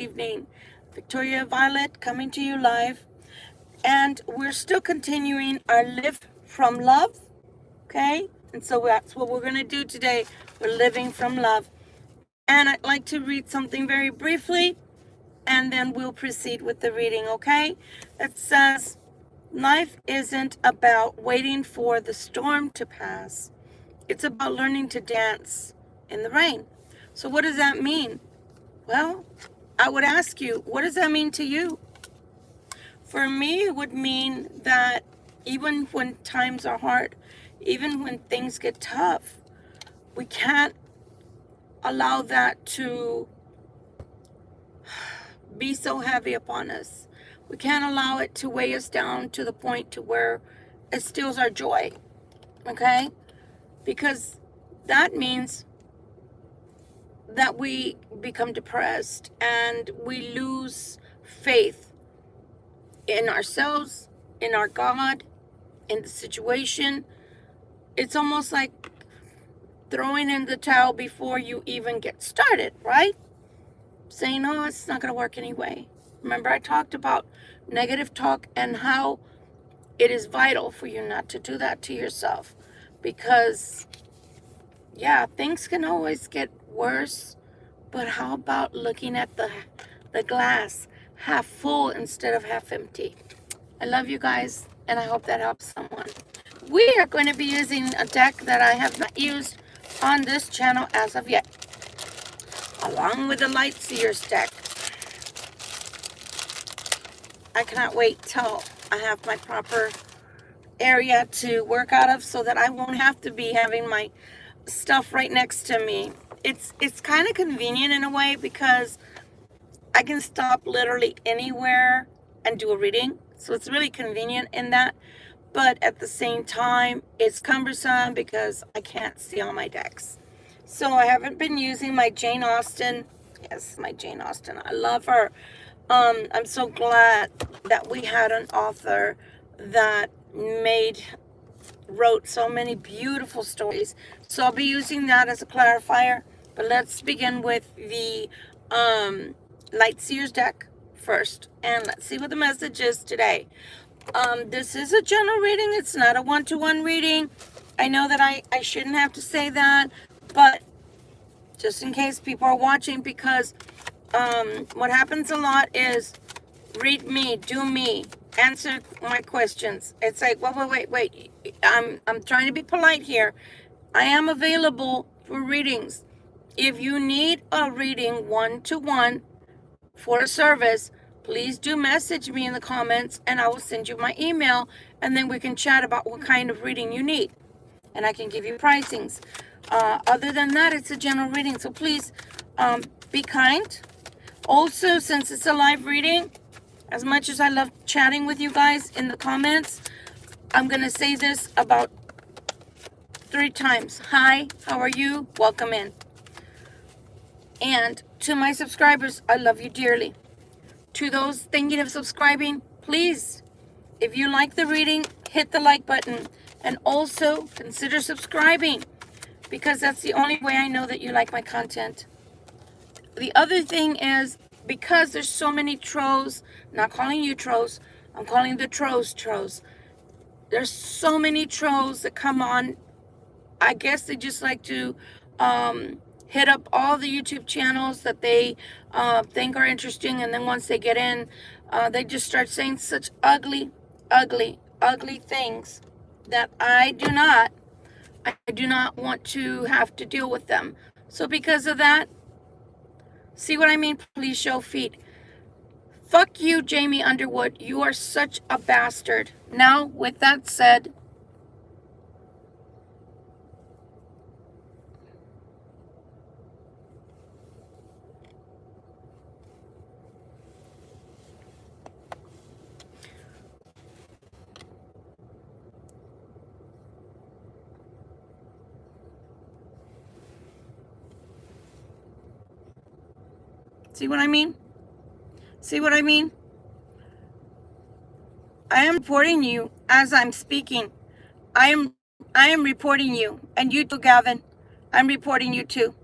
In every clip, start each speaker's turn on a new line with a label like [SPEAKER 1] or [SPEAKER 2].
[SPEAKER 1] evening. Victoria Violet coming to you live. And we're still continuing our Live from Love. Okay? And so that's what we're going to do today. We're living from love. And I'd like to read something very briefly, and then we'll proceed with the reading, okay? It says, life isn't about waiting for the storm to pass. It's about learning to dance in the rain. So what does that mean? Well, I would ask you, what does that mean to you? For me, it would mean that even when times are hard, even when things get tough, we can't allow that to be so heavy upon us. We can't allow it to weigh us down to the point to where it steals our joy, okay? Because that means that we become depressed and we lose faith in ourselves, in our God, in the situation. It's almost like throwing in the towel before you even get started, right? Saying, oh, it's not going to work anyway. Remember, I talked about negative talk and how it is vital for you not to do that to yourself. Because, yeah, things can always get worse. But how about looking at the glass half full instead of half empty? I love you guys, and I hope that helps someone. We are going to be using a deck that I have not used on this channel as of yet, along with the Light Seers deck. I cannot wait till I have my proper area to work out of so that I won't have to be having my stuff right next to me. It's kind of convenient in a way because I can stop literally anywhere and do a reading. So it's really convenient in that. But at the same time, it's cumbersome because I can't see all my decks. So I haven't been using my Jane Austen. Yes, my Jane Austen. I love her. I'm so glad that we had an author that wrote so many beautiful stories. So I'll be using that as a clarifier. But let's begin with the Light Seers deck first. And let's see what the message is today. This is a general reading. It's not a one-to-one reading. I know that I shouldn't have to say that, but just in case people are watching, because what happens a lot is read me, do me, answer my questions. It's like, wait. I'm trying to be polite here. I am available for readings. If you need a reading one-to-one for a service, please do message me in the comments and I will send you my email, and then we can chat about what kind of reading you need and I can give you pricings. Other than that, it's a general reading, so please be kind. Also, since it's a live reading, as much as I love chatting with you guys in the comments, I'm going to say this about 3 times. Hi, how are you? Welcome in. And to my subscribers, I love you dearly. To those thinking of subscribing, please, if you like the reading, hit the like button. And also consider subscribing, because that's the only way I know that you like my content. The other thing is, because there's so many trolls, not calling you trolls, I'm calling the trolls. There's so many trolls that come on. I guess they just like to hit up all the YouTube channels that they think are interesting, and then once they get in, they just start saying such ugly things that I do not want to have to deal with them. So because of that, see what I mean? Please show feet. Fuck you, Jamie Underwood. You are such a bastard. Now, with that said, see what I mean? See what I mean? I am reporting you as I'm speaking. I am reporting you. And you too, Gavin. I'm reporting you too.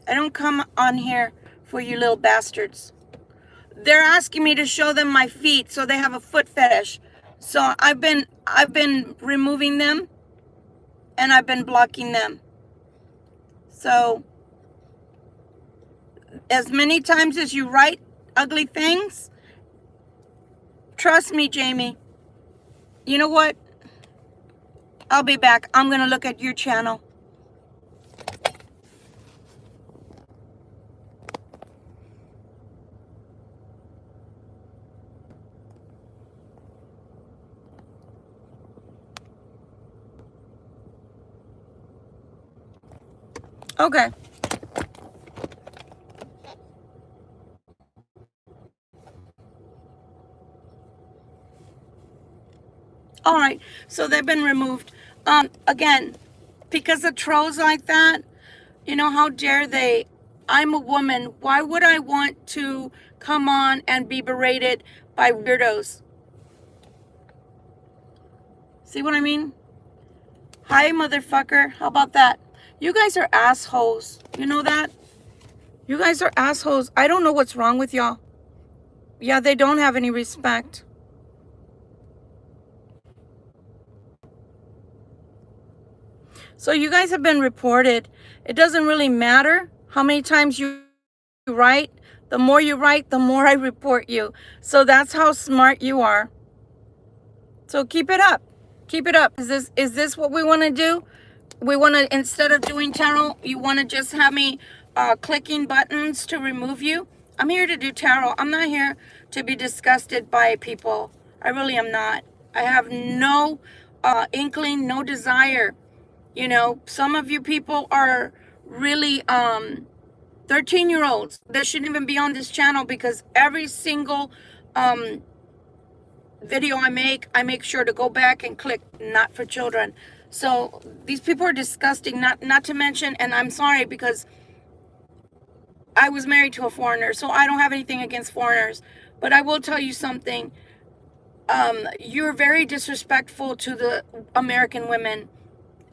[SPEAKER 1] I don't come on here for you little bastards. They're asking me to show them my feet, so they have a foot fetish. So I've been removing them, and I've been blocking them. So as many times as you write ugly things, trust me, Jamie, you know what? I'll be back. I'm going to look at your channel. Okay. All right. So they've been removed. Again, because of trolls like that, you know, how dare they? I'm a woman. Why would I want to come on and be berated by weirdos? See what I mean? Hi, motherfucker. How about that? You guys are assholes. You know that? You guys are assholes. I don't know what's wrong with y'all. Yeah, they don't have any respect. So you guys have been reported. It doesn't really matter how many times you write. The more you write, the more I report you. So that's how smart you are. So keep it up. Keep it up. Is this what we want to do? We want to, instead of doing tarot, you want to just have me clicking buttons to remove you? I'm here to do tarot. I'm not here to be disgusted by people. I really am not. I have no inkling, no desire. You know, some of you people are really 13-year-olds that shouldn't even be on this channel, because every single video I make sure to go back and click not for children. So these people are disgusting, not to mention, and I'm sorry because I was married to a foreigner, so I don't have anything against foreigners, but I will tell you something. You're very disrespectful to the American women,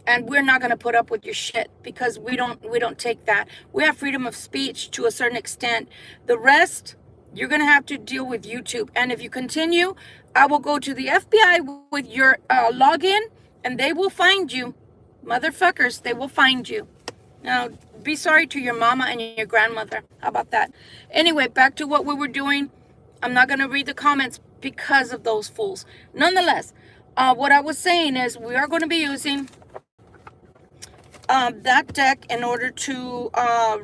[SPEAKER 1] and we're not going to put up with your shit, because we don't take that. We have freedom of speech to a certain extent. The rest, you're going to have to deal with YouTube. And if you continue, I will go to the FBI with your login, and they will find you. Motherfuckers, they will find you. Now, be sorry to your mama and your grandmother. How about that? Anyway, back to what we were doing. I'm not going to read the comments because of those fools. Nonetheless, what I was saying is we are going to be using that deck in order to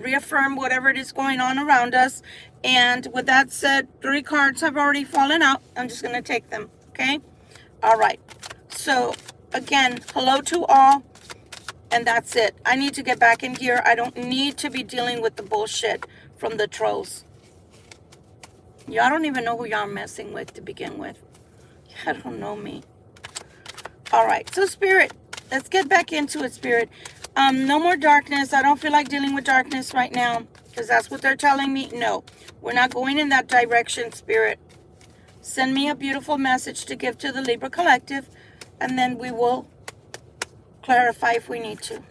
[SPEAKER 1] reaffirm whatever it is going on around us. And with that said, 3 cards have already fallen out. I'm just going to take them. Okay. All right. So again, hello to all. And that's it. I need to get back in here. I don't need to be dealing with the bullshit from the trolls. Y'all don't even know who y'all are messing with to begin with. Y'all don't know me. All right. So Spirit, let's get back into it, Spirit. No more darkness. I don't feel like dealing with darkness right now, because that's what they're telling me. No, we're not going in that direction, Spirit. Send me a beautiful message to give to the Libra Collective, and then we will clarify if we need to.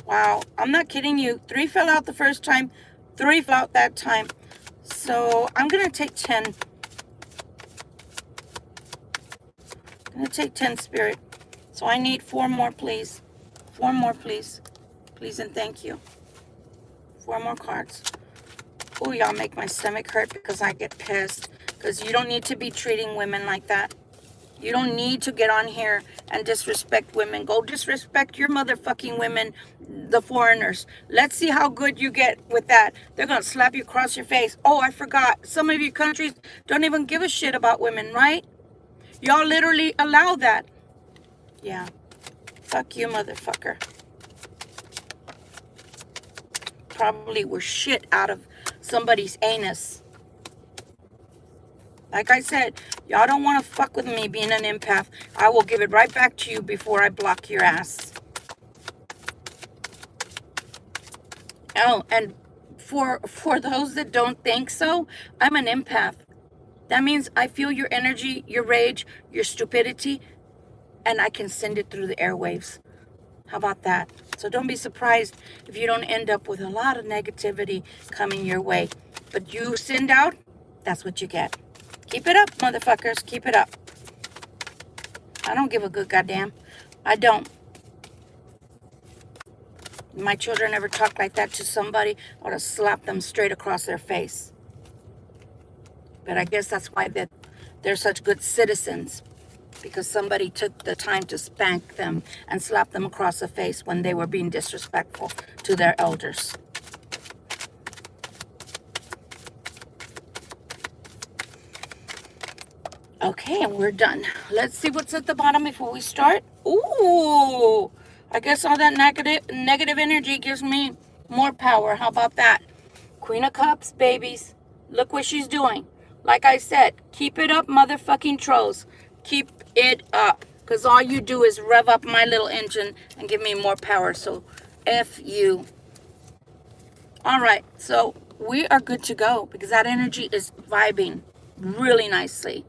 [SPEAKER 1] Wow, I'm not kidding you. 3 fell out the first time. 3 fell out that time. So I'm going to take 10. I'm going to take 10, Spirit. So I need 4 more, please. 4 more, please. Please and thank you. 4 more cards. Oh, y'all make my stomach hurt because I get pissed. Because you don't need to be treating women like that. You don't need to get on here and disrespect women. Go disrespect your motherfucking women, the foreigners. Let's see how good you get with that. They're going to slap you across your face. Oh, I forgot. Some of you countries don't even give a shit about women, right? Y'all literally allow that. Yeah. Fuck you, motherfucker. Probably were shit out of somebody's anus. Like I said, y'all don't want to fuck with me being an empath. I will give it right back to you before I block your ass. Oh, and for those that don't think so, I'm an empath. That means I feel your energy, your rage, your stupidity, and I can send it through the airwaves. How about that? So don't be surprised if you don't end up with a lot of negativity coming your way. But you send out, that's what you get. Keep it up, motherfuckers. Keep it up. I don't give a good goddamn. I don't. My children ever talk like that to somebody, I would have slapped them straight across their face. But I guess that's why they're such good citizens, because somebody took the time to spank them and slap them across the face when they were being disrespectful to their elders. Okay, and we're done. Let's see what's at the bottom before we start. Ooh, I guess all that negative energy gives me more power. How about that? Queen of Cups, babies. Look what she's doing. Like I said, keep it up, motherfucking trolls. Keep it up. Because all you do is rev up my little engine and give me more power. So, F you. All right, so we are good to go because that energy is vibing really nicely.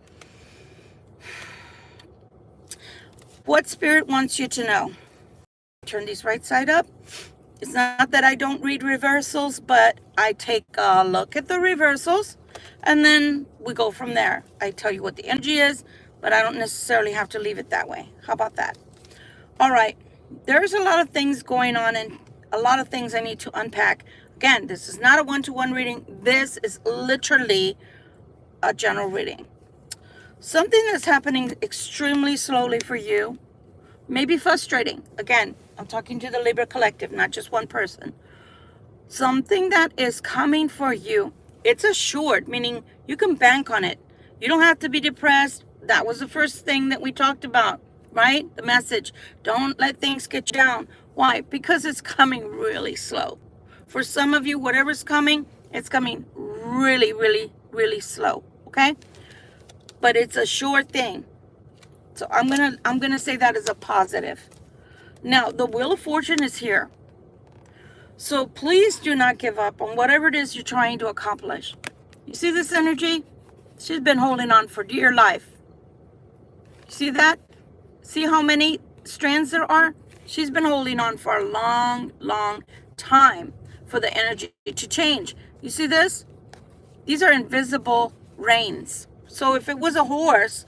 [SPEAKER 1] What Spirit wants you to know? Turn these right side up. It's not that I don't read reversals, but I take a look at the reversals and then we go from there. I tell you what the energy is, but I don't necessarily have to leave it that way. How about that? All right. There's a lot of things going on and a lot of things I need to unpack. Again, this is not a one-to-one reading. This is literally a general reading. Something that's happening extremely slowly for you, maybe frustrating. Again, I'm talking to the Libra collective, not just one person. Something that is coming for you, it's assured, meaning you can bank on it. You don't have to be depressed. That was the first thing that we talked about, right? The message. Don't let things get you down. Why? Because it's coming really slow. For some of you, whatever's coming, it's coming really, really, really slow. Okay? But it's a sure thing. So I'm gonna say that as a positive. Now, the Wheel of Fortune is here. So please do not give up on whatever it is you're trying to accomplish. You see this energy? She's been holding on for dear life. See that? See how many strands there are? She's been holding on for a long, long time for the energy to change. You see this? These are invisible reins. So if it was a horse,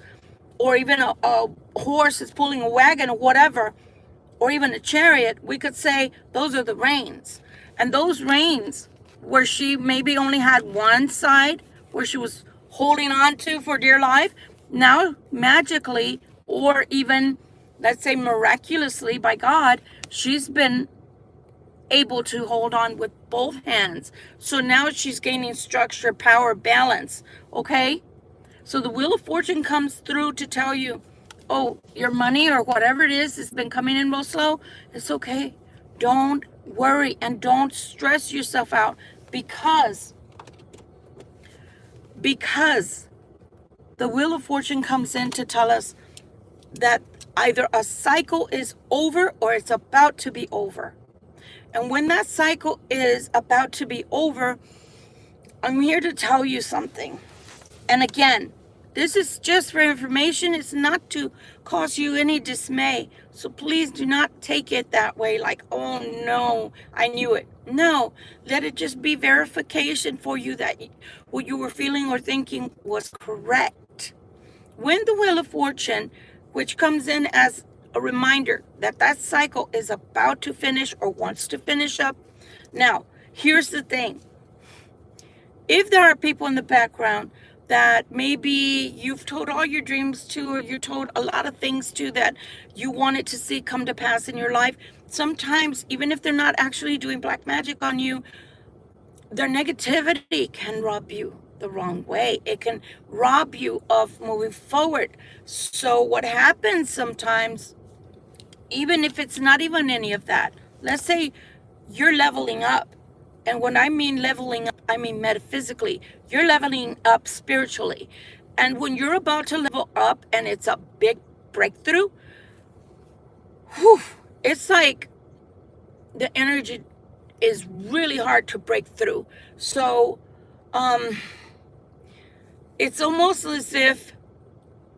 [SPEAKER 1] or even a horse is pulling a wagon or whatever, or even a chariot, we could say those are the reins. And those reins, where she maybe only had one side, where she was holding on to for dear life, now magically, or even, let's say miraculously by God, she's been able to hold on with both hands. So now she's gaining structure, power, balance, okay? So the Wheel of Fortune comes through to tell you, oh, your money or whatever it is has been coming in real slow. It's okay. Don't worry and don't stress yourself out because the Wheel of Fortune comes in to tell us that either a cycle is over or it's about to be over. And when that cycle is about to be over, I'm here to tell you something. And again, this is just for information. It's not to cause you any dismay. So please do not take it that way, like, oh no, I knew it. No, let it just be verification for you that what you were feeling or thinking was correct. When the Wheel of Fortune, which comes in as a reminder that that cycle is about to finish or wants to finish up. Now, here's the thing. If there are people in the background that maybe you've told all your dreams to, or you told a lot of things to that you wanted to see come to pass in your life, sometimes, even if they're not actually doing black magic on you, their negativity can rub you the wrong way. It can rob you of moving forward. So what happens sometimes, even if it's not even any of that, let's say you're leveling up. And when I mean leveling up, I mean metaphysically. You're leveling up spiritually. And when you're about to level up and it's a big breakthrough, it's like the energy is really hard to break through. So it's almost as if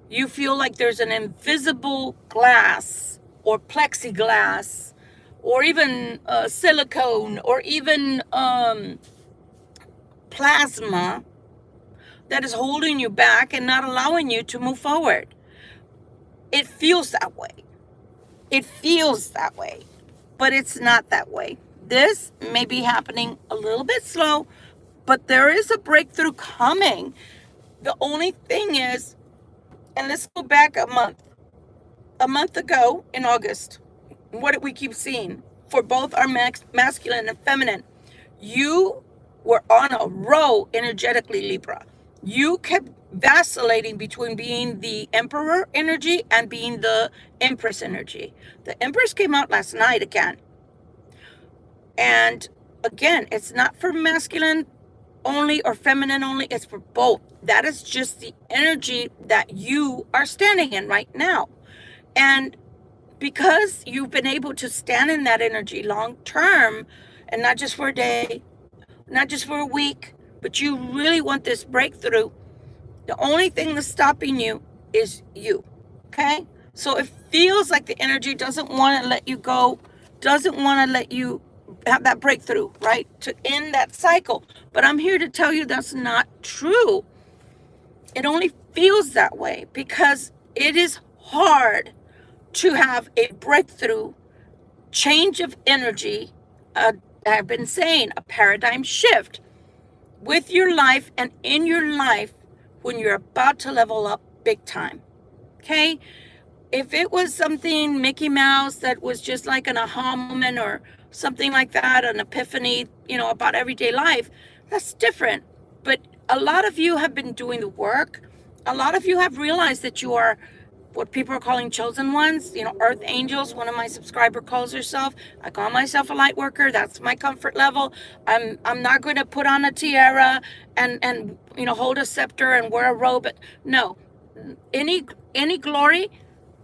[SPEAKER 1] you feel like there's an invisible glass or plexiglass or even silicone, or even plasma that is holding you back and not allowing you to move forward. It feels that way. It feels that way, but it's not that way. This may be happening a little bit slow, but there is a breakthrough coming. The only thing is, and let's go back a month. A month ago in August, what did we keep seeing? For both our masculine and feminine, you were on a roll energetically, Libra. You kept vacillating between being the Emperor energy and being the Empress energy. The Empress came out last night again. And again, it's not for masculine only or feminine only, it's for both. That is just the energy that you are standing in right now. And because you've been able to stand in that energy long term, and not just for a day, not just for a week, but you really want this breakthrough, the only thing that's stopping you is you. Okay? So it feels like the energy doesn't want to let you go, doesn't want to let you have that breakthrough, right? To end that cycle. But I'm here to tell you that's not true. It only feels that way because it is hard to have a breakthrough, change of energy. I've been saying a paradigm shift with your life and in your life when you're about to level up big time. Okay? If it was something Mickey Mouse that was just like an aha moment or something like that, an epiphany, about everyday life, that's different. But a lot of you have been doing the work. A lot of you have realized that you are what people are calling chosen ones, earth angels. One of my subscriber calls herself. I call myself a light worker. That's my comfort level. I'm not going to put on a tiara and hold a scepter and wear a robe. No, any glory,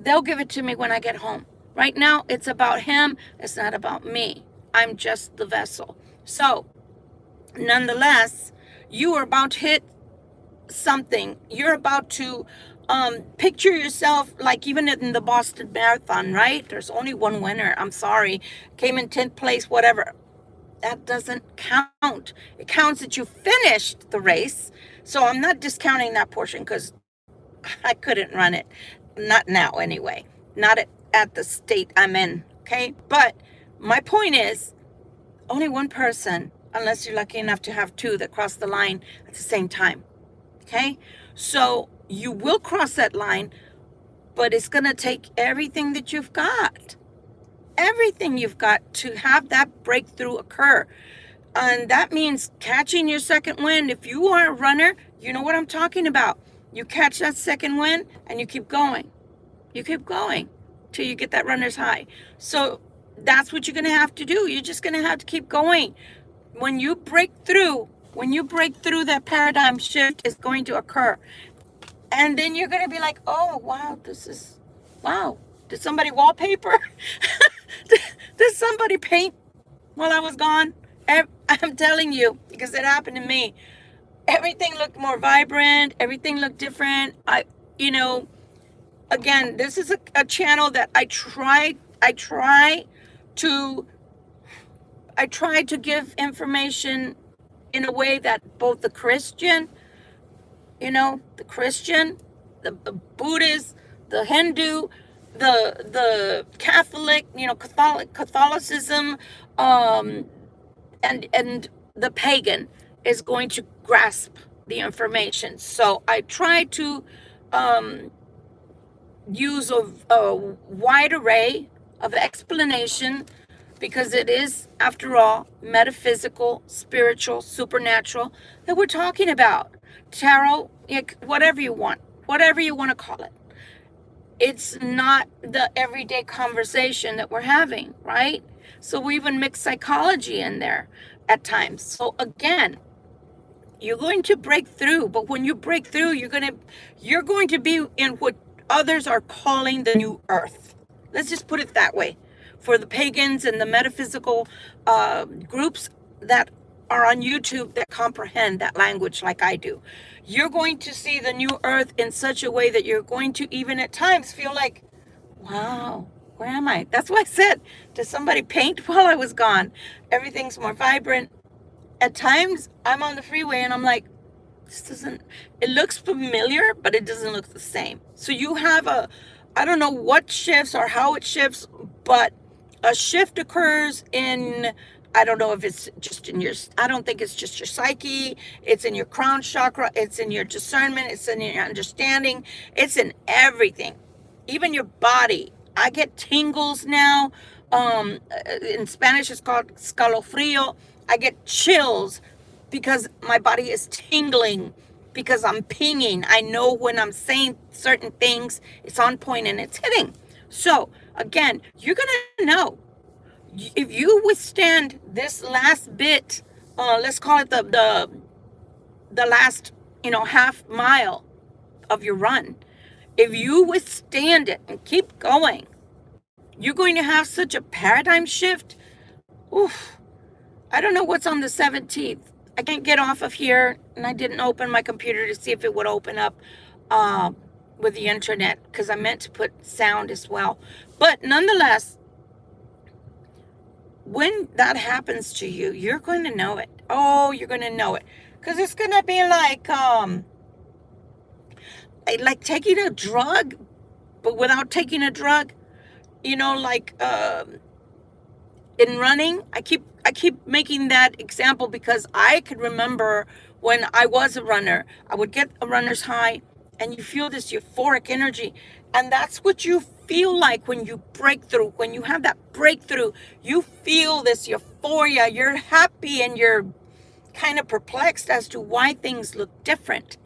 [SPEAKER 1] they'll give it to me when I get home. Right now, it's about him. It's not about me. I'm just the vessel. So, nonetheless, you are about to hit something. You're about to picture yourself like even in the Boston Marathon, right? There's only one winner. I'm sorry. Came in 10th place, whatever. That doesn't count. It counts that you finished the race. So I'm not discounting that portion because I couldn't run it. Not now, anyway. Not at the state I'm in, okay? But my point is, only one person, unless you're lucky enough to have two that cross the line at the same time, okay? So you will cross that line, but it's going to take everything that you've got. Everything you've got to have that breakthrough occur. And that means catching your second wind. If you are a runner, you know what I'm talking about. You catch that second wind and you keep going. You keep going till you get that runner's high. So that's what you're going to have to do. You're just going to have to keep going. When you break through, that paradigm shift is going to occur. And then you're going to be like, oh, wow. Did somebody wallpaper? Did somebody paint while I was gone? I'm telling you, because it happened to me. Everything looked more vibrant. Everything looked different. Again, this is a channel that I try to give information in a way that both the Christian, the Buddhist, the Hindu, the Catholic, Catholicism, and the pagan is going to grasp the information. So I try to use a wide array of explanation because it is, after all, metaphysical, spiritual, supernatural that we're talking about. Tarot, whatever you want to call it. It's not the everyday conversation that we're having, right? So we even mix psychology in there at times. So again, you're going to break through, but when you break through, you're going to be in what others are calling the new earth. Let's just put it that way. For the pagans and the metaphysical groups that are on YouTube that comprehend that language like I do, you're going to see the new earth in such a way that you're going to even at times feel like, wow, Where am I? That's why I said, did somebody paint while I was gone? Everything's more vibrant. At times, I'm on the freeway and I'm like, this doesn't, it looks familiar, but it doesn't look the same. So you have I don't know what shifts or how it shifts, but a shift occurs in, I don't know if it's just in your, I don't think it's just your psyche. It's in your crown chakra. It's in your discernment. It's in your understanding. It's in everything, even your body. I get tingles now. In Spanish, it's called escalofrío. I get chills because my body is tingling, because I'm pinging. I know when I'm saying certain things, it's on point and it's hitting. So again, you're going to know if you withstand this last bit, let's call it the last, half mile of your run. If you withstand it and keep going, you're going to have such a paradigm shift. Oof. I don't know what's on the 17th. I can't get off of here, and I didn't open my computer to see if it would open up with the internet, because I meant to put sound as well. But nonetheless, when that happens to you, you're going to know it. Oh, you're going to know it. Because it's going to be like taking a drug, but without taking a drug. Like in running, I keep making that example because I could remember when I was a runner. I would get a runner's high, and you feel this euphoric energy. And that's what you feel like when you break through. When you have that breakthrough, you feel this euphoria. You're happy and you're kind of perplexed as to why things look different.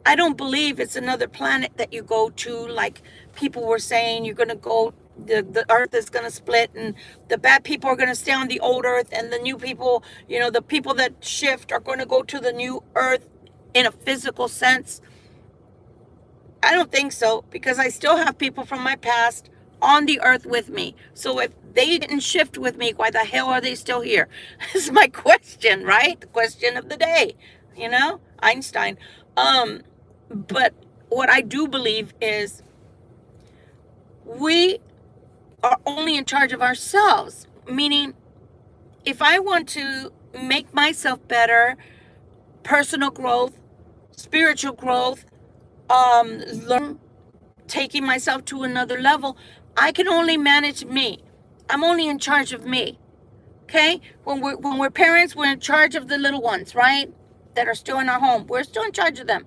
[SPEAKER 1] I don't believe it's another planet that you go to, like people were saying you're going to go, the earth is going to split and the bad people are going to stay on the old earth, and the new people, the people that shift are going to go to the new earth in a physical sense. I don't think so, because I still have people from my past on the earth with me. So if they didn't shift with me, why the hell are they still here? This is my question, right? The question of the day, Einstein. But what I do believe is we are only in charge of ourselves. Meaning, if I want to make myself better, personal growth, spiritual growth, learn, taking myself to another level, I can only manage me. I'm only in charge of me. Okay? When we're parents, we're in charge of the little ones, right? That are still in our home. We're still in charge of them.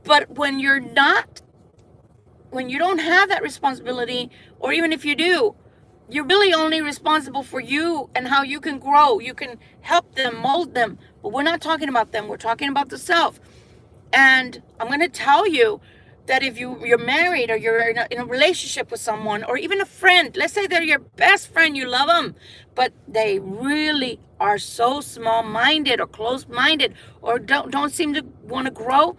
[SPEAKER 1] But when you don't have that responsibility, or even if you do, you're really only responsible for you and how you can grow. You can help them, mold them. But we're not talking about them. We're talking about the self. And I'm going to tell you that if you're married, or you're in a relationship with someone, or even a friend, let's say they're your best friend, you love them, but they really are so small-minded or closed-minded, or don't seem to want to grow.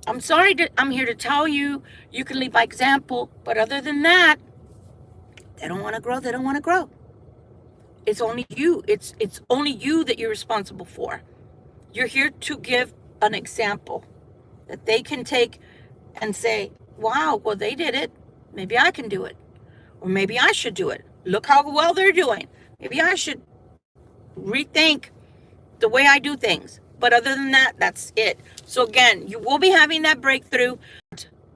[SPEAKER 1] I'm sorry, I'm here to tell you, you can lead by example, but other than that, they don't want to grow. They don't want to grow. It's only you. It's only you that you're responsible for. You're here to give an example that they can take and say, wow, well, they did it. Maybe I can do it. Or maybe I should do it. Look how well they're doing. Maybe I should rethink the way I do things. But other than that, that's it. So again, you will be having that breakthrough.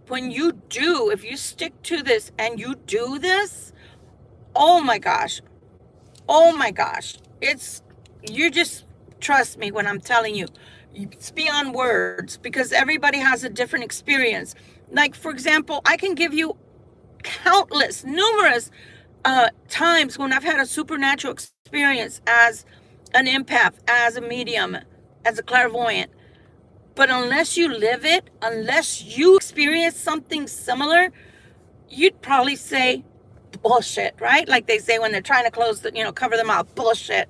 [SPEAKER 1] When you do, if you stick to this and you do this, oh my gosh. You just trust me when I'm telling you. It's beyond words, because everybody has a different experience. Like, for example, I can give you numerous times when I've had a supernatural experience as an empath, as a medium, as a clairvoyant. But unless you live it, unless you experience something similar, you'd probably say bullshit, right? Like they say when they're trying to cover them up, bullshit.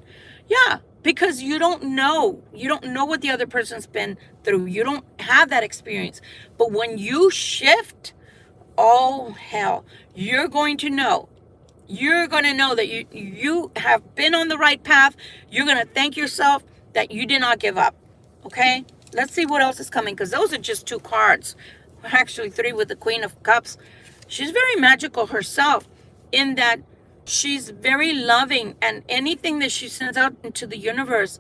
[SPEAKER 1] Yeah, because you don't know what the other person's been through. You don't have that experience. But when you shift, oh hell, you're going to know that you have been on the right path. You're going to thank yourself that you did not give up. Okay, let's see what else is coming, because those are just 2 cards. Actually 3 with the Queen of Cups. She's very magical herself. in that she's very loving, and anything that she sends out into the universe,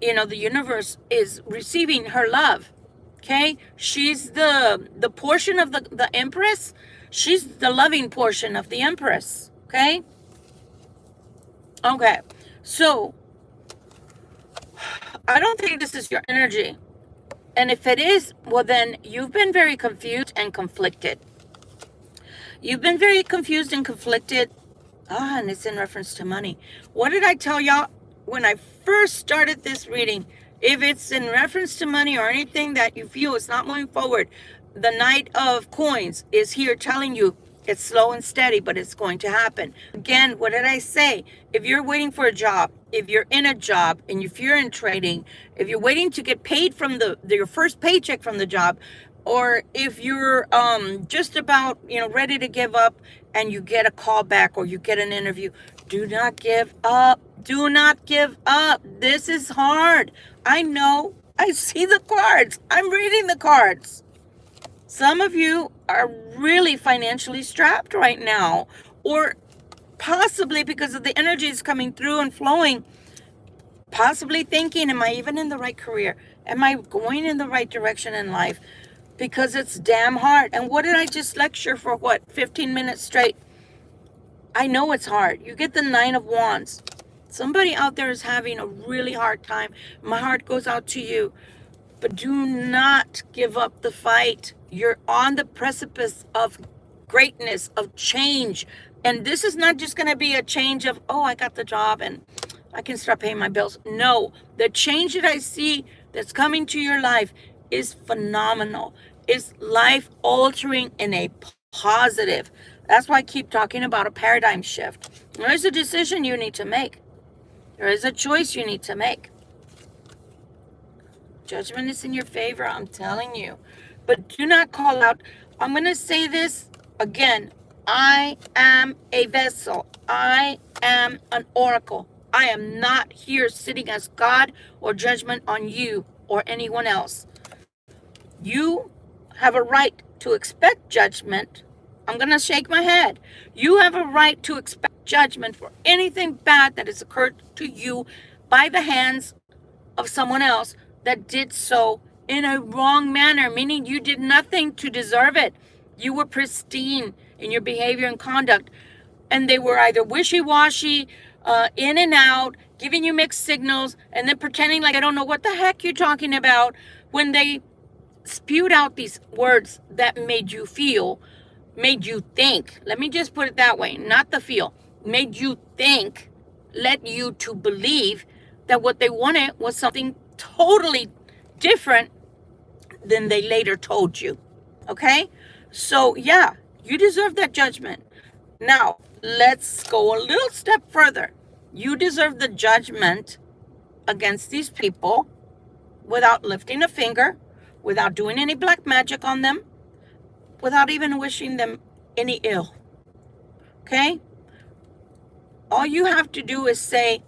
[SPEAKER 1] the universe is receiving her love. Okay, she's the portion of the Empress. She's the loving portion of the Empress. Okay. So I don't think this is your energy, and if it is, well, then you've been very confused and conflicted. You've been very confused and conflicted. And it's in reference to money. What did I tell y'all when I first started this reading? If it's in reference to money or anything that you feel is not moving forward, the Knight of Coins is here telling you it's slow and steady, but it's going to happen. Again, what did I say? If you're waiting for a job, if you're in a job, and if you're in trading, if you're waiting to get paid from your first paycheck from the job, or if you're just about ready to give up and you get a call back or you get an interview, do not give up. Do not give up. This is hard. I know. I see the cards. I'm reading the cards. Some of you are really financially strapped right now, or possibly because of the energies coming through and flowing, possibly thinking, am I even in the right career? Am I going in the right direction in life? Because it's damn hard. And what did I just lecture for, 15 minutes straight? I know it's hard. You get the 9 of Wands. Somebody out there is having a really hard time. My heart goes out to you. But do not give up the fight. You're on the precipice of greatness, of change. And this is not just going to be a change of, oh, I got the job and I can start paying my bills. No, the change that I see that's coming to your life is phenomenal. It's life altering in a positive. That's why I keep talking about a paradigm shift. There is a decision you need to make. There is a choice you need to make. Judgment is in your favor, I'm telling you. But do not call out. I'm going to say this again. I am a vessel. I am an oracle. I am not here sitting as God or judgment on you or anyone else. You have a right to expect judgment. I'm going to shake my head. You have a right to expect judgment for anything bad that has occurred to you by the hands of someone else that did so in a wrong manner, meaning you did nothing to deserve it. You were pristine in your behavior and conduct, and they were either wishy-washy, in and out, giving you mixed signals, and then pretending like I don't know what the heck you're talking about when they spewed out these words that made you feel, made you think. Let me just put it that way, not the feel. Made you think, led you to believe that what they wanted was something totally different than they later told you. Okay? So yeah, you deserve that judgment. Now, let's go a little step further. You deserve the judgment against these people without lifting a finger, without doing any black magic on them, without even wishing them any ill. Okay? All you have to do is say,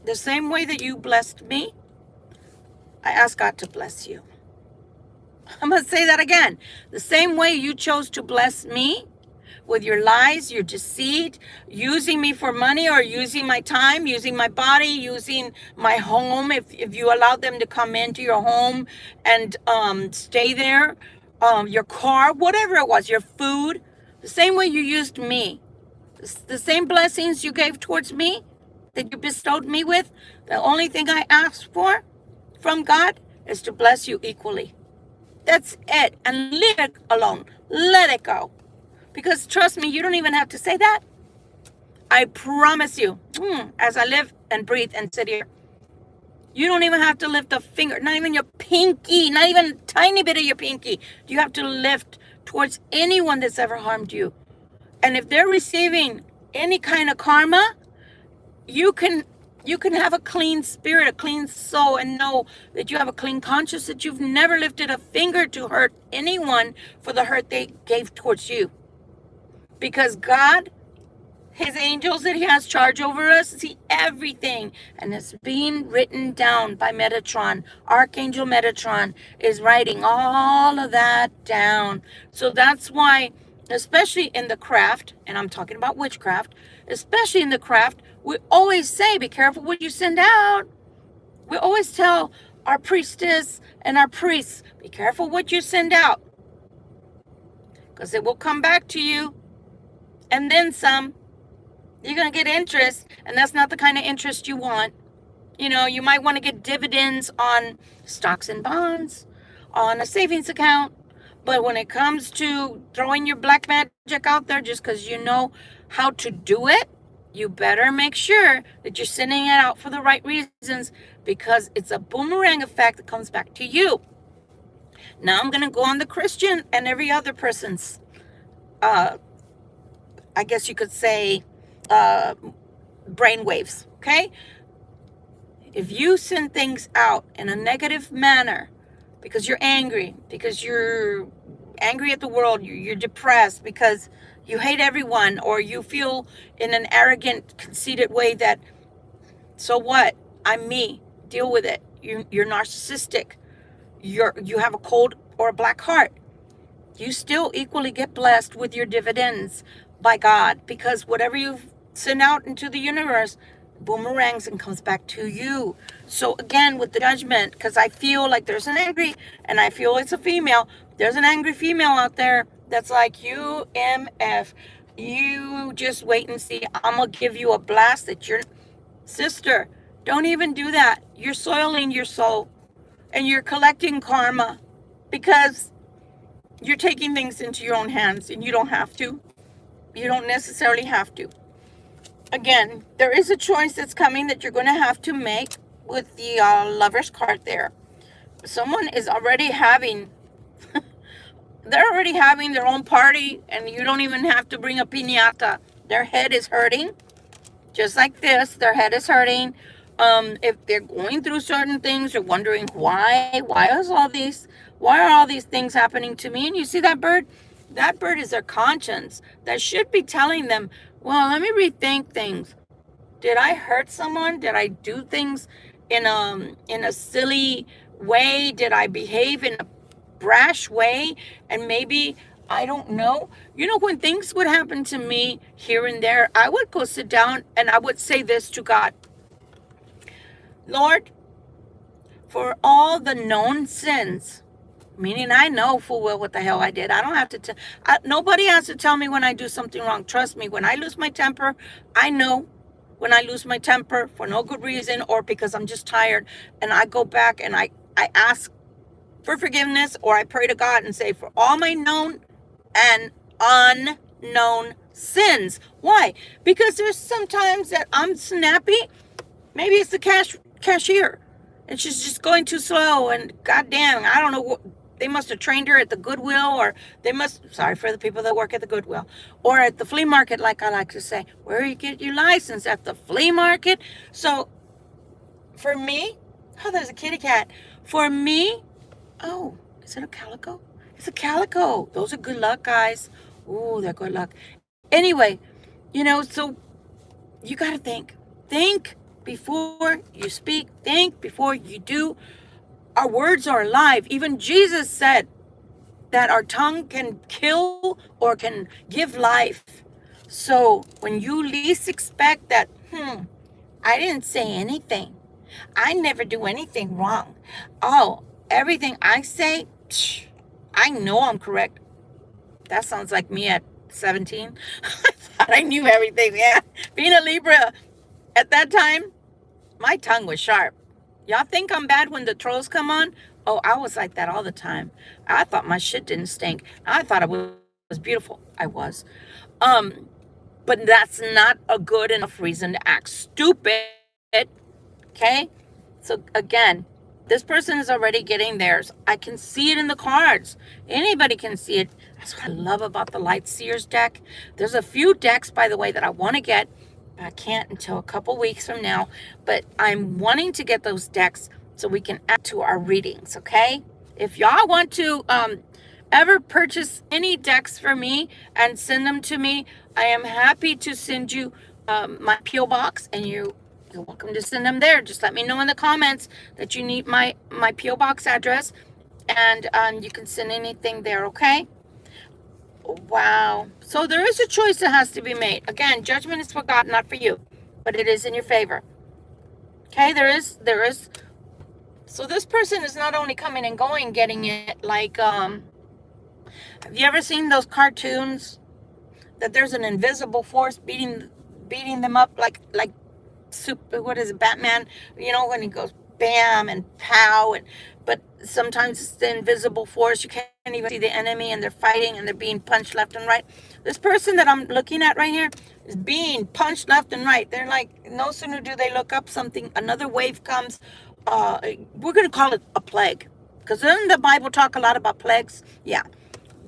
[SPEAKER 1] the same way that you blessed me, I ask God to bless you. I'm going to say that again. The same way you chose to bless me with your lies, your deceit, using me for money or using my time, using my body, using my home, if you allowed them to come into your home and stay there, your car, whatever it was, your food, the same way you used me, the same blessings you gave towards me, that you bestowed me with, the only thing I ask for from God is to bless you equally. That's it. And leave it alone. Let it go. Because trust me, you don't even have to say that. I promise you, as I live and breathe and sit here, you don't even have to lift a finger, not even your pinky, not even a tiny bit of your pinky. You have to lift towards anyone that's ever harmed you. And if they're receiving any kind of karma, you can have a clean spirit, a clean soul, and know that you have a clean conscience, that you've never lifted a finger to hurt anyone for the hurt they gave towards you. Because God, his angels that he has charge over us, see everything. And it's being written down by Metatron. Archangel Metatron is writing all of that down. So that's why especially in the craft, and I'm talking about witchcraft, especially in the craft, we always say, be careful what you send out. We always tell our priestess and our priests, be careful what you send out, because it will come back to you, and then some. You're going to get interest, and that's not the kind of interest you want. You know, you might want to get dividends on stocks and bonds, on a savings account. But when it comes to throwing your black magic out there just because you know how to do it, you better make sure that you're sending it out for the right reasons, because it's a boomerang effect that comes back to you. Now I'm going to go on the Christian and every other person's, I guess you could say, brain waves, okay? If you send things out in a negative manner because you're angry, because you're angry at the world, you're depressed because you hate everyone, or you feel in an arrogant, conceited way that, so what? I'm me. Deal with it. You're narcissistic. You have a cold or a black heart. You still equally get blessed with your dividends by God, because whatever you send out into the universe boomerangs and comes back to you. So again, with the judgment, because I feel like there's an angry, and I feel it's a female, there's an angry female out there that's like, you MF, you just wait and see. I'm gonna give you a blast that your sister, don't even do that. You're soiling your soul, and you're collecting karma, because you're taking things into your own hands, and you don't have to. You don't necessarily have to. Again, there is a choice that's coming that you're going to have to make with the Lover's card there. Someone is already having, they're already having their own party, and you don't even have to bring a piñata. Their head is hurting, just like this. Their head is hurting. If they're going through certain things, they're wondering why are all these things happening to me? And you see that bird? That bird is their conscience that should be telling them, well, let me rethink things. Did I hurt someone? Did I do things in a silly way? Did I behave in a brash way? And maybe, I don't know. You know, when things would happen to me here and there, I would go sit down and I would say this to God. Lord, for all the known sins, meaning I know full well what the hell I did. I don't have to nobody has to tell me when I do something wrong. Trust me, when I lose my temper, I know when I lose my temper for no good reason, or because I'm just tired, and I go back and I ask for forgiveness, or I pray to God and say, for all my known and unknown sins. Why? Because there's sometimes that I'm snappy. Maybe it's the cashier, and she's just going too slow, and goddamn, I don't know what. They must have trained her at the Goodwill, or sorry for the people that work at the Goodwill, or at the flea market, like I like to say, where you get your license, at the flea market. So for me, oh, there's a kitty cat. For me, oh, is it a calico? It's a calico. Those are good luck, guys. Ooh, they're good luck. Anyway, so you got to think. Think before you speak. Think before you do. Our words are alive. Even Jesus said that our tongue can kill or can give life. So when you least expect that, I didn't say anything. I never do anything wrong. Oh, everything I say, I know I'm correct. That sounds like me at 17. I thought I knew everything. Yeah. Being a Libra at that time, my tongue was sharp. Y'all think I'm bad when the trolls come on? Oh, I was like that all the time. I thought my shit didn't stink. I thought it was beautiful. I was. But that's not a good enough reason to act stupid. Okay? So again, this person is already getting theirs. I can see it in the cards. Anybody can see it. That's what I love about the Light Seers deck. There's a few decks, by the way, that I want to get. I can't until a couple weeks from now, but I'm wanting to get those decks so we can add to our readings, okay? If y'all want to ever purchase any decks for me and send them to me, I am happy to send you my P.O. box, and you're welcome to send them there. Just let me know in the comments that you need my P.O. box address, and you can send anything there, okay? Wow. So there is a choice that has to be made. Again, judgment is for God, not for you, but it is in your favor. Okay, there is. So this person is not only coming and going, getting it like, have you ever seen those cartoons that there's an invisible force beating them up like super, what is it, Batman, when he goes bam and pow, and but sometimes it's the invisible force. You can't even see the enemy, and they're fighting and they're being punched left and right. This person that I'm looking at right here is being punched left and right. They're like, no sooner do they look up, something, another wave comes. We're going to call it a plague, because doesn't the Bible talk a lot about plagues? Yeah.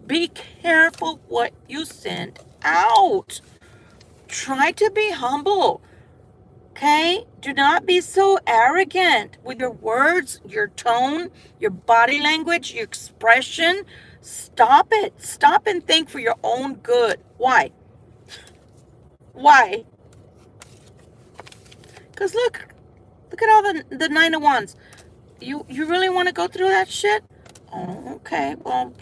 [SPEAKER 1] Be careful what you send out. Try to be humble. Okay? Do not be so arrogant with your words, your tone, your body language, your expression. Stop it. Stop and think for your own good. Why? Why? Because look at all the Nine of Wands. You really want to go through that shit? Oh, okay. Well,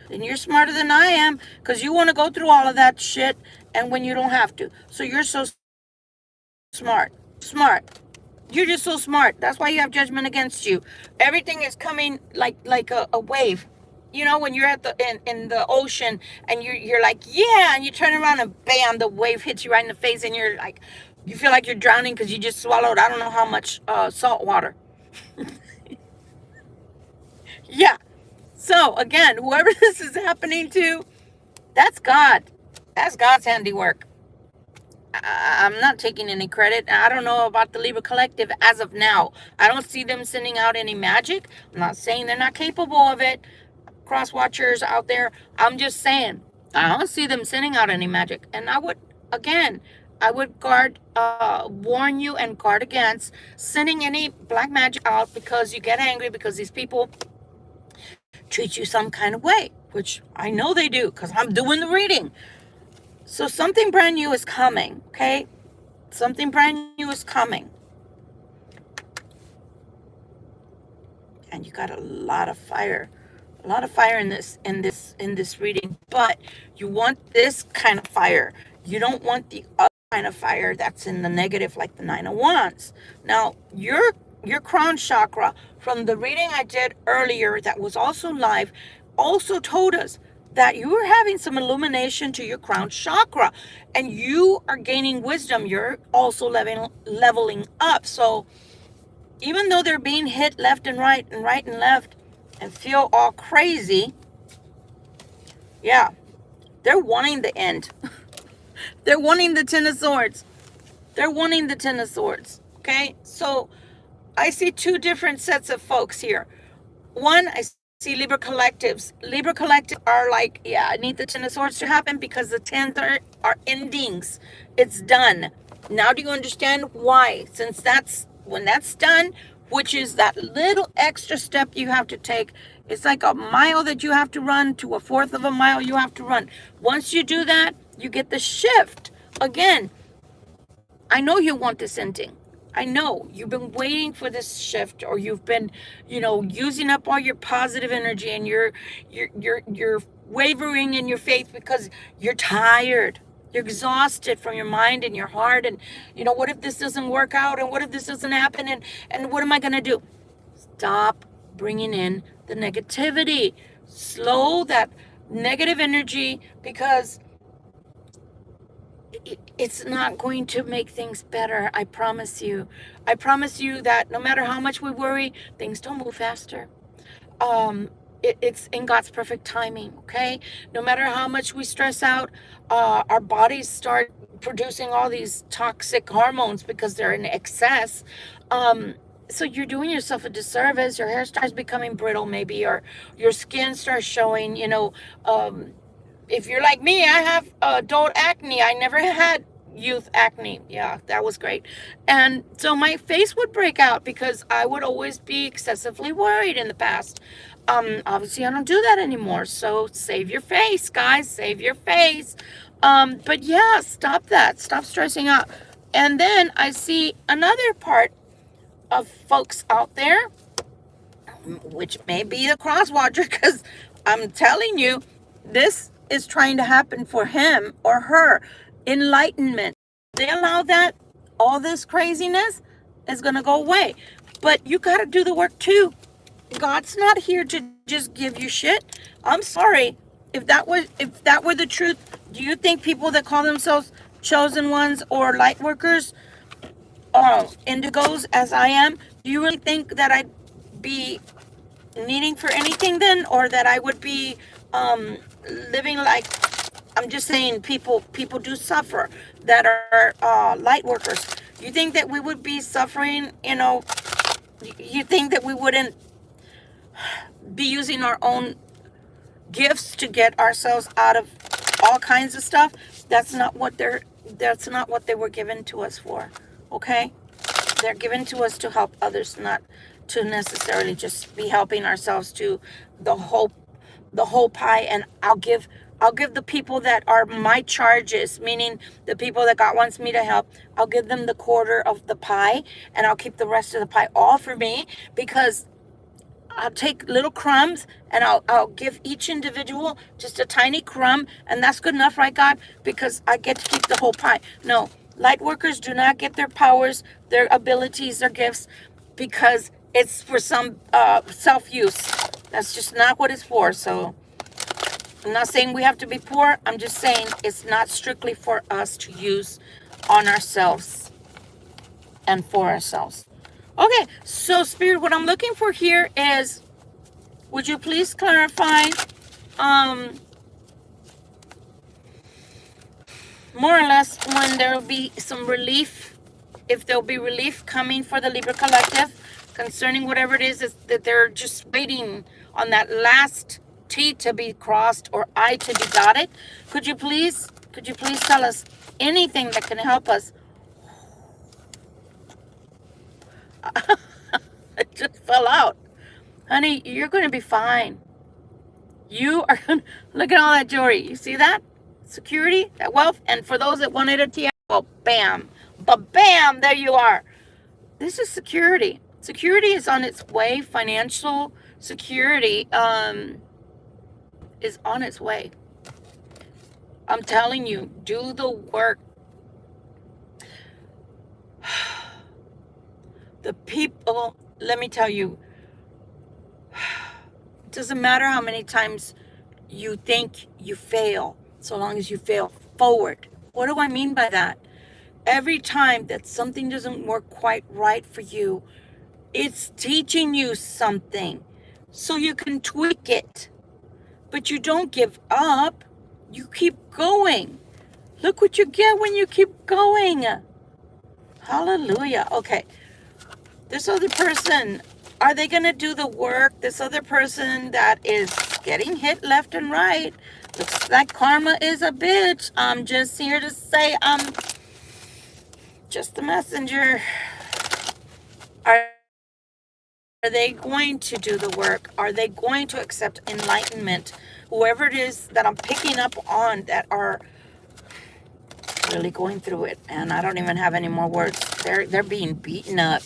[SPEAKER 1] then you're smarter than I am, because you want to go through all of that shit and when you don't have to. So you're so smart. You're just so smart. That's why you have judgment against you. Everything is coming like a wave. When you're at the in the ocean and you're like, yeah, and you turn around and bam, the wave hits you right in the face, and you're like, you feel like you're drowning because you just swallowed I don't know how much salt water. Yeah. So again, whoever this is happening to, that's God. That's God's handiwork. I'm not taking any credit. I don't know about the Libra Collective as of now. I don't see them sending out any magic. I'm not saying they're not capable of it. Cross watchers out there, I'm just saying, I don't see them sending out any magic. And I would warn you and guard against sending any black magic out, because you get angry because these people treat you some kind of way, which I know they do because I'm doing the reading. So something brand new is coming, okay? Something brand new is coming. And you got a lot of fire. A lot of fire in this reading, but you want this kind of fire. You don't want the other kind of fire that's in the negative, like the Nine of Wands. Now, your crown chakra, from the reading I did earlier that was also live, also told us that you are having some illumination to your crown chakra, and you are gaining wisdom. You're also leveling up. So even though they're being hit left and right and right and left and feel all crazy, yeah, they're wanting the end. They're wanting the Ten of Swords. They're wanting the Ten of Swords. Okay, so I see two different sets of folks here. One, I see Libra collectives. Libra collectives are like, yeah, I need the Ten of Swords to happen because the tens are endings. It's done. Now do you understand why? Since when that's done, which is that little extra step you have to take. It's like a mile that you have to run to a fourth of a mile you have to run. Once you do that, you get the shift. Again, I know you want this ending. I know you've been waiting for this shift, or you've been, using up all your positive energy, and you're wavering in your faith because you're tired. You're exhausted from your mind and your heart, and what if this doesn't work out, and what if this doesn't happen, and what am I going to do? Stop bringing in the negativity. Slow that negative energy, because it's not going to make things better. I promise you. I promise you that no matter how much we worry, things don't move faster. It's in God's perfect timing, okay? No matter how much we stress out, our bodies start producing all these toxic hormones because they're in excess. So you're doing yourself a disservice. Your hair starts becoming brittle maybe, or your skin starts showing, if you're like me, I have adult acne. I never had youth acne. Yeah, that was great. And so my face would break out because I would always be excessively worried in the past. Obviously I don't do that anymore. So save your face, guys, save your face. But yeah, stop that. Stop stressing out. And then I see another part of folks out there, which may be the cross watcher, because I'm telling you, this is trying to happen for him or her, enlightenment, they allow that, all this craziness is going to go away. But you got to do the work too. God's not here to just give you shit. I'm sorry. If that were the truth, do you think people that call themselves chosen ones or light workers, indigos as I am, do you really think that I'd be needing for anything then, or that I would be living like, I'm just saying, people do suffer that are light workers. You think that we would be suffering, you think that we wouldn't be using our own gifts to get ourselves out of all kinds of stuff? That's not what they were given to us for. Okay? They're given to us to help others, not to necessarily just be helping ourselves to the whole pie. And I'll give the people that are my charges, meaning the people that God wants me to help, I'll give them the quarter of the pie, and I'll keep the rest of the pie all for me, because I'll take little crumbs and I'll give each individual just a tiny crumb, and that's good enough, right, God? Because I get to keep the whole pie. No, light workers do not get their powers, their abilities, their gifts because it's for some self-use. That's just not what it's for. So I'm not saying we have to be poor. I'm just saying it's not strictly for us to use on ourselves and for ourselves. Okay, so Spirit, what I'm looking for here is, would you please clarify more or less when there will be some relief, if there'll be relief coming for the Libra Collective concerning whatever it is that they're just waiting on that last T to be crossed or I to be dotted. Could you please tell us anything that can help us? It just fell out. Honey, you're going to be fine. You are going to, look at all that jewelry. You see that? Security, that wealth. And for those that wanted a tiara, well, bam. But bam, there you are. This is security. Security is on its way. Financial security is on its way. I'm telling you, do the work. The people, let me tell you, it doesn't matter how many times you think you fail, so long as you fail forward. What do I mean by that? Every time that something doesn't work quite right for you, it's teaching you something so you can tweak it. But you don't give up. You keep going. Look what you get when you keep going. Hallelujah. Okay. This other person, are they going to do the work? This other person that is getting hit left and right. Looks like karma is a bitch. I'm just here to say I'm just the messenger. Are they going to do the work? Are they going to accept enlightenment? Whoever it is that I'm picking up on that are really going through it. And I don't even have any more words. They're being beaten up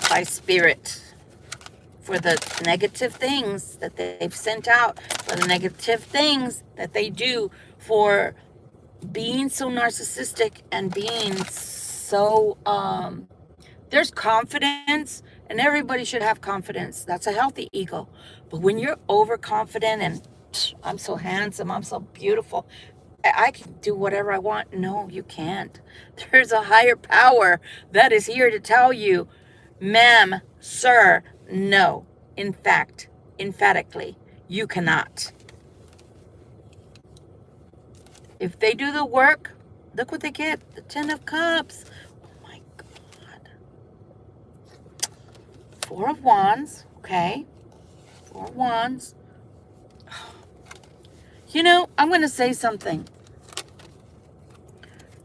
[SPEAKER 1] by spirit for the negative things that they've sent out, for the negative things that they do, for being so narcissistic and being so there's confidence, and everybody should have confidence. That's a healthy ego. But when you're overconfident and I'm so handsome, I'm so beautiful, I can do whatever I want. No, you can't. There's a higher power that is here to tell you, ma'am, sir, no. In fact, emphatically, you cannot. If they do the work, look what they get. The 10 of Cups. Oh my God. 4 of Wands. Okay. 4 of Wands. You know, I'm going to say something.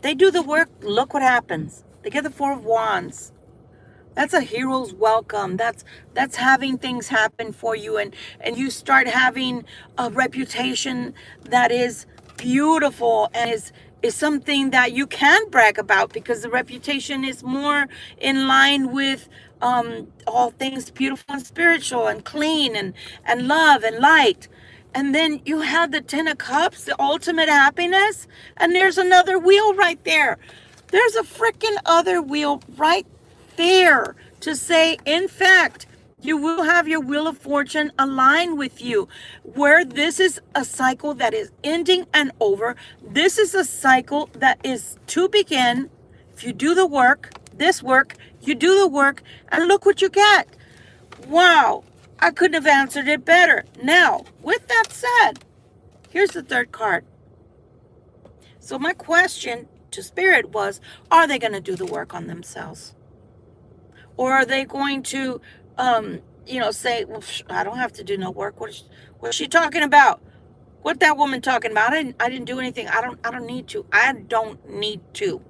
[SPEAKER 1] They do the work. Look what happens. They get the 4 of Wands. That's a hero's welcome. That's having things happen for you, and you start having a reputation that is beautiful and is something that you can brag about, because the reputation is more in line with all things beautiful and spiritual and clean and love and light. And then you have the Ten of Cups, the ultimate happiness. And there's another wheel right there. There's a freaking other wheel right there to say, in fact, you will have your wheel of fortune align with you, where this is a cycle that is ending and over. This is a cycle that is to begin. If you do the work, this work, you do the work, and look what you get. Wow, I couldn't have answered it better. Now, with that said, here's the third card. So my question to Spirit was, are they going to do the work on themselves? Or are they going to, say, well, I don't have to do no work. What's she talking about? What that woman talking about? I didn't do anything. I don't need to. I don't need to.